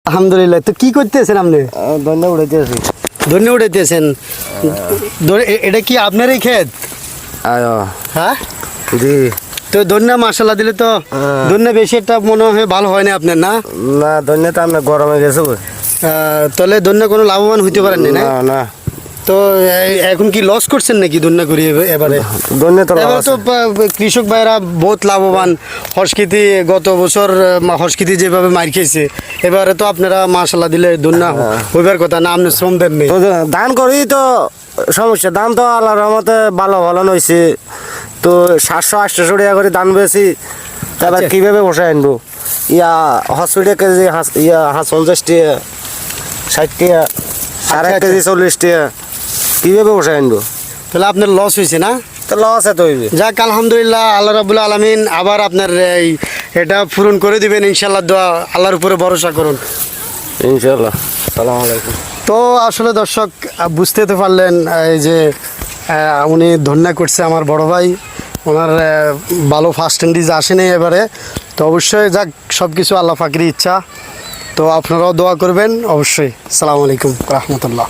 আলহামদুলিল্লাহ। তো কি করতেছেন আপনি? ধন্যবাদ উড়াইতেছি। ধন্য উঠাইতেছেন? এটা কি আপনারই ক্ষেত? হ্যাঁ জি। তো ধন্য মাসাল্লাহ দিলে তো ধন্য বেশি একটা মনে হয় ভালো হয় না আপনার, না? না ধন্য তো আমরা গরমে গেছে। তাহলে ধন্য কোনো লাভবান হইতে পারেন না? না না। তো এখন কি লস করছেন নাকি ধন্য করি এবারে? ধন্য তো এবার তো কৃষক ভাইরা বহুত লাভবান। হর্ষকৃতি গত বছর হর্ষকৃতি যেভাবে মার খেয়েছে, এবারে তো আপনারা মাসাল্লাহ দিলে ধন্য হইবার কথা না, আপনি শ্রম দেন নেই। ধান করি তো সমস্যা, ধান তো আল্লাহর রহমতে ভালো ভালো হয়েছে। তো 700-800 টাকা করে ধান বেশি, তারপর কীভাবে বসায় আনবো? হসপিটাল কেজি হাঁস 50 টাকা, 60 টাকা, সাড়ে কেজি 40 টাকা, কীভাবে বসায় আনবো? তাহলে আপনার লস হয়েছে না? তো লস এত হইবে। যাক আলহামদুলিল্লাহ, আল্লাহ রাব্বুল আলামিন আবার আপনার এটা পূরণ করে দিবেন ইনশাল্লাহ। দোয়া, আল্লাহর উপরে ভরসা করুন ইনশাল্লাহ। সালাম আলাইকুম। তো আসলে দর্শক বুঝতে তো পারলেন এই যে উনি ধন্য করছে আমার বড় ভাই, ওনার ভালো ফার্স্ট ইন্ডিজ আসেনি এবারে। তো অবশ্যই যাক, সব কিছু আল্লাহ পাকেরই ইচ্ছা। তো আপনারাও দোয়া করবেন অবশ্যই। আসসালামু আলাইকুম রহমতুল্লাহ।